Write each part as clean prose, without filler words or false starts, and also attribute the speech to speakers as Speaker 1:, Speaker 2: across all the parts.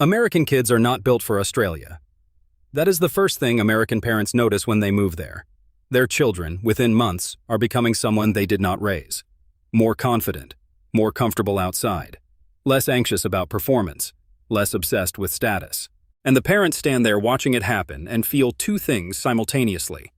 Speaker 1: American kids are not built for Australia. That is the first thing American parents notice when they move there. Their children, within months, are becoming someone they did not raise. More confident, more comfortable outside, less anxious about performance, less obsessed with status. And the parents stand there watching it happen and feel two things simultaneously: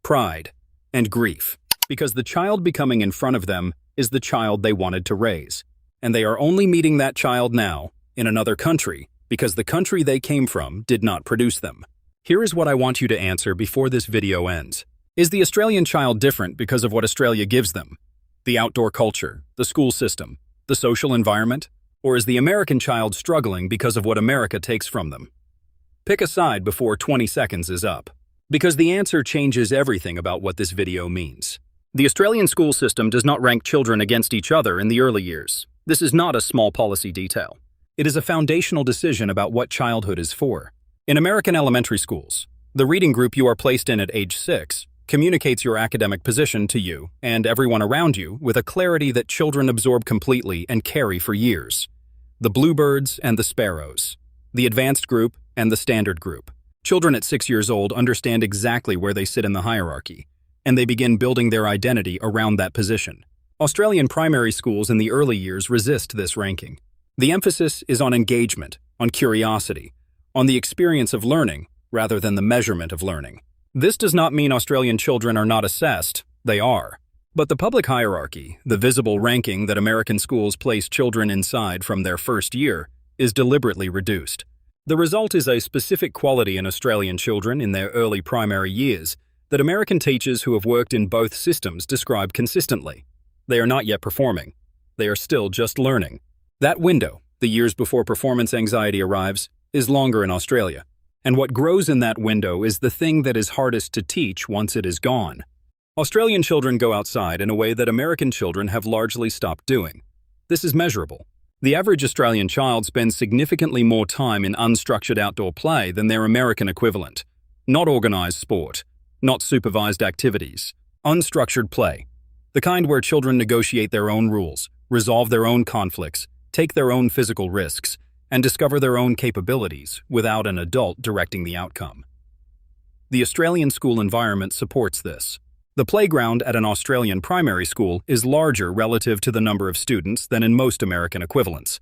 Speaker 1: pride and grief, because the child becoming in front of them is the child they wanted to raise. And they are only meeting that child now, in another country, because the country they came from did not produce them. Here is what I want you to answer before this video ends. Is the Australian child different because of what Australia gives them? The outdoor culture, the school system, the social environment? Or is the American child struggling because of what America takes from them? Pick a side before 20 seconds is up, because the answer changes everything about what this video means. The Australian school system does not rank children against each other in the early years. This is not a small policy detail. It is a foundational decision about what childhood is for. In American elementary schools, the reading group you are placed in at age 6 communicates your academic position to you and everyone around you with a clarity that children absorb completely and carry for years. The bluebirds and the sparrows, the advanced group and the standard group. Children at 6 years old understand exactly where they sit in the hierarchy, and they begin building their identity around that position. Australian primary schools in the early years resist this ranking. The emphasis is on engagement, on curiosity, on the experience of learning, rather than the measurement of learning. This does not mean Australian children are not assessed, they are. But the public hierarchy, the visible ranking that American schools place children inside from their first year, is deliberately reduced. The result is a specific quality in Australian children in their early primary years that American teachers who have worked in both systems describe consistently. They are not yet performing. They are still just learning. That window, the years before performance anxiety arrives, is longer in Australia. And what grows in that window is the thing that is hardest to teach once it is gone. Australian children go outside in a way that American children have largely stopped doing. This is measurable. The average Australian child spends significantly more time in unstructured outdoor play than their American equivalent. Not organized sport, not supervised activities. Unstructured play. The kind where children negotiate their own rules, resolve their own conflicts, take their own physical risks, and discover their own capabilities without an adult directing the outcome. The Australian school environment supports this. The playground at an Australian primary school is larger relative to the number of students than in most American equivalents.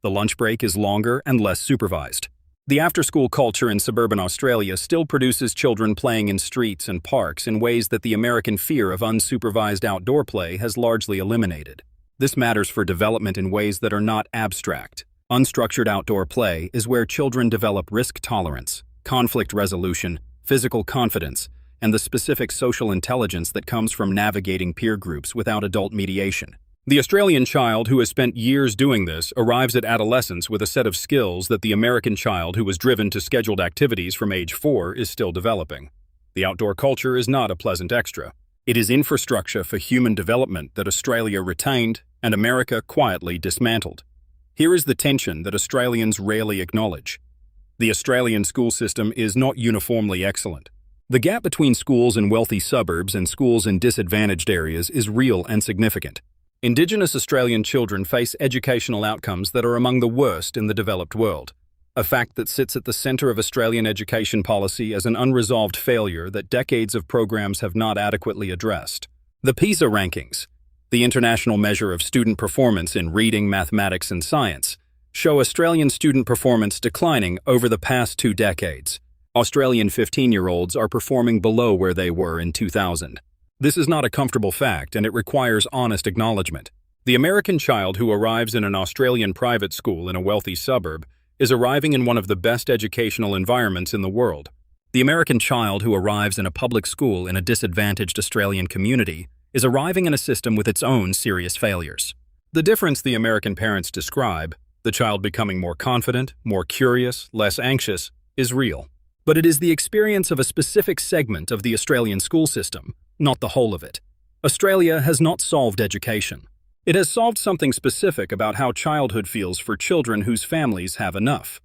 Speaker 1: The lunch break is longer and less supervised. The after-school culture in suburban Australia still produces children playing in streets and parks in ways that the American fear of unsupervised outdoor play has largely eliminated. This matters for development in ways that are not abstract. Unstructured outdoor play is where children develop risk tolerance, conflict resolution, physical confidence, and the specific social intelligence that comes from navigating peer groups without adult mediation. The Australian child who has spent years doing this arrives at adolescence with a set of skills that the American child who was driven to scheduled activities from age 4 is still developing. The outdoor culture is not a pleasant extra. It is infrastructure for human development that Australia retained and America quietly dismantled. Here is the tension that Australians rarely acknowledge. The Australian school system is not uniformly excellent. The gap between schools in wealthy suburbs and schools in disadvantaged areas is real and significant. Indigenous Australian children face educational outcomes that are among the worst in the developed world, a fact that sits at the centre of Australian education policy as an unresolved failure that decades of programs have not adequately addressed. The PISA rankings, the international measure of student performance in reading, mathematics, and science, show Australian student performance declining over the past 2 decades. Australian 15-year-olds are performing below where they were in 2000. This is not a comfortable fact, and it requires honest acknowledgement. The American child who arrives in an Australian private school in a wealthy suburb is arriving in one of the best educational environments in the world. The American child who arrives in a public school in a disadvantaged Australian community is arriving in a system with its own serious failures. The difference the American parents describe, the child becoming more confident, more curious, less anxious, is real. But it is the experience of a specific segment of the Australian school system, not the whole of it. Australia has not solved education. It has solved something specific about how childhood feels for children whose families have enough.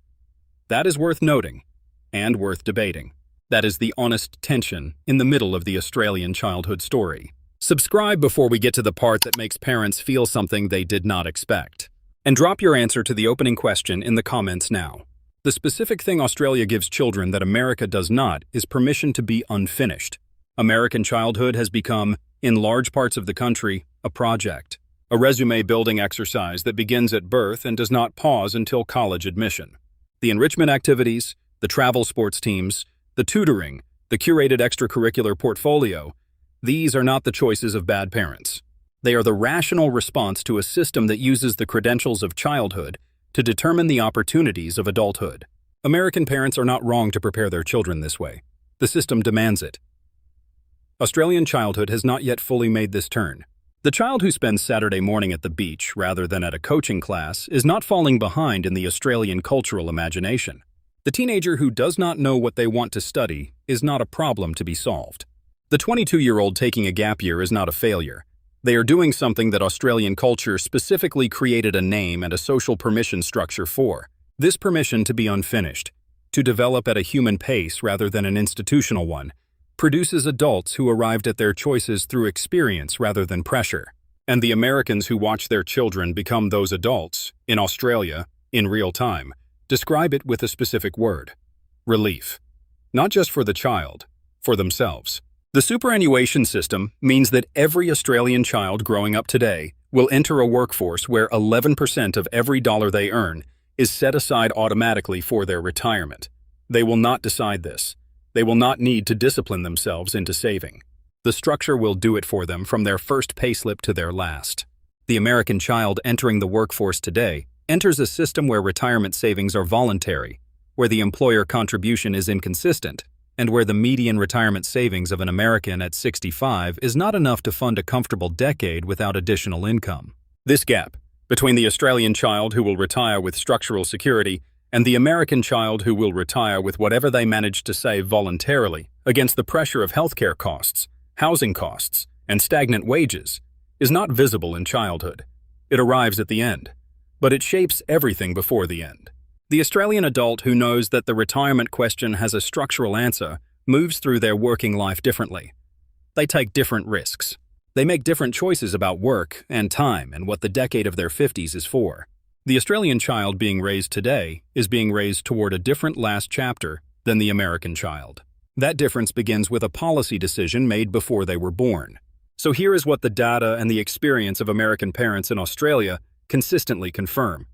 Speaker 1: That is worth noting, and worth debating. That is the honest tension in the middle of the Australian childhood story. Subscribe before we get to the part that makes parents feel something they did not expect. And drop your answer to the opening question in the comments now. The specific thing Australia gives children that America does not is permission to be unfinished. American childhood has become, in large parts of the country, a project, a resume-building exercise that begins at birth and does not pause until college admission. The enrichment activities, the travel sports teams, the tutoring, the curated extracurricular portfolio, these are not the choices of bad parents. They are the rational response to a system that uses the credentials of childhood to determine the opportunities of adulthood. American parents are not wrong to prepare their children this way. The system demands it. Australian childhood has not yet fully made this turn. The child who spends Saturday morning at the beach rather than at a coaching class is not falling behind in the Australian cultural imagination. The teenager who does not know what they want to study is not a problem to be solved. The 22-year-old taking a gap year is not a failure. They are doing something that Australian culture specifically created a name and a social permission structure for. This permission to be unfinished, to develop at a human pace rather than an institutional one, produces adults who arrived at their choices through experience rather than pressure. And the Americans who watch their children become those adults, in Australia, in real time, describe it with a specific word: relief. Not just for the child, for themselves. The superannuation system means that every Australian child growing up today will enter a workforce where 11% of every dollar they earn is set aside automatically for their retirement. They will not decide this. They will not need to discipline themselves into saving. The structure will do it for them from their first payslip to their last. The American child entering the workforce today enters a system where retirement savings are voluntary, where the employer contribution is inconsistent, and where the median retirement savings of an American at 65 is not enough to fund a comfortable decade without additional income. This gap between the Australian child who will retire with structural security and the American child who will retire with whatever they manage to save voluntarily against the pressure of healthcare costs, housing costs, and stagnant wages is not visible in childhood. It arrives at the end, but it shapes everything before the end. The Australian adult who knows that the retirement question has a structural answer moves through their working life differently. They take different risks. They make different choices about work and time and what the decade of their 50s is for. The Australian child being raised today is being raised toward a different last chapter than the American child. That difference begins with a policy decision made before they were born. So here is what the data and the experience of American parents in Australia consistently confirm.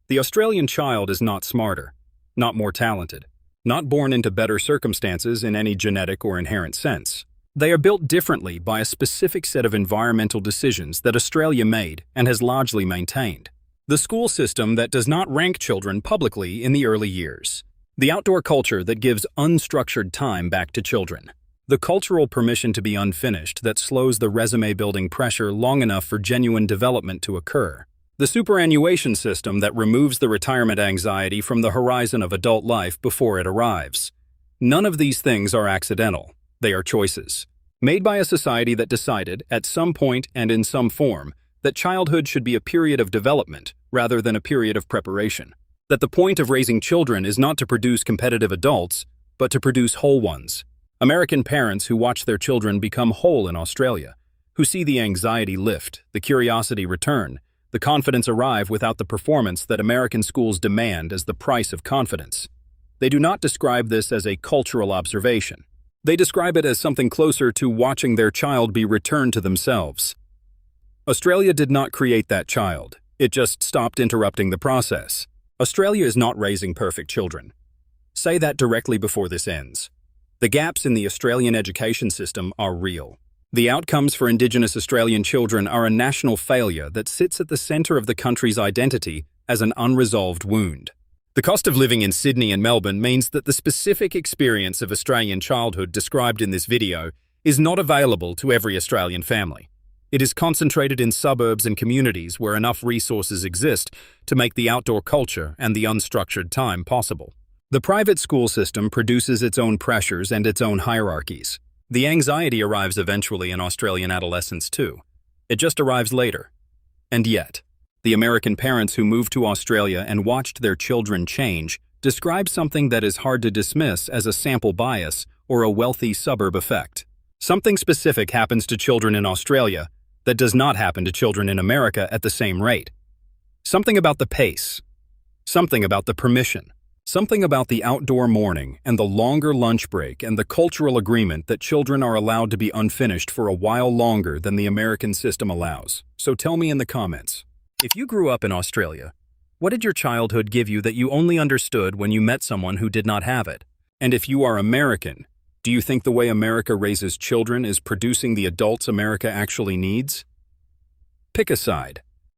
Speaker 1: The Australian child is not smarter, not more talented, not born into better circumstances in any genetic or inherent sense. They are built differently by a specific set of environmental decisions that Australia made and has largely maintained. The school system that does not rank children publicly in the early years. The outdoor culture that gives unstructured time back to children. The cultural permission to be unfinished that slows the resume-building pressure long enough for genuine development to occur. The superannuation system that removes the retirement anxiety from the horizon of adult life before it arrives. None of these things are accidental. They are choices, made by a society that decided, at some point and in some form, that childhood should be a period of development rather than a period of preparation. That the point of raising children is not to produce competitive adults, but to produce whole ones. American parents who watch their children become whole in Australia, who see the anxiety lift, the curiosity return, the confidence arrive without the performance that American schools demand as the price of confidence. They do not describe this as a cultural observation. They describe it as something closer to watching their child be returned to themselves. Australia did not create that child. It just stopped interrupting the process. Australia is not raising perfect children. Say that directly before this ends. The gaps in the Australian education system are real. The outcomes for Indigenous Australian children are a national failure that sits at the centre of the country's identity as an unresolved wound. The cost of living in Sydney and Melbourne means that the specific experience of Australian childhood described in this video is not available to every Australian family. It is concentrated in suburbs and communities where enough resources exist to make the outdoor culture and the unstructured time possible. The private school system produces its own pressures and its own hierarchies. The anxiety arrives eventually in Australian adolescence too. It just arrives later. And yet, the American parents who moved to Australia and watched their children change describe something that is hard to dismiss as a sample bias or a wealthy suburb effect. Something specific happens to children in Australia that does not happen to children in America at the same rate. Something about the pace. Something about the permission. Something about the outdoor morning and the longer lunch break and the cultural agreement that children are allowed to be unfinished for a while longer than the American system allows. So tell me in the comments. If you grew up in Australia, what did your childhood give you that you only understood when you met someone who did not have it? And if you are American, do you think the way America raises children is producing the adults America actually needs? Pick a side.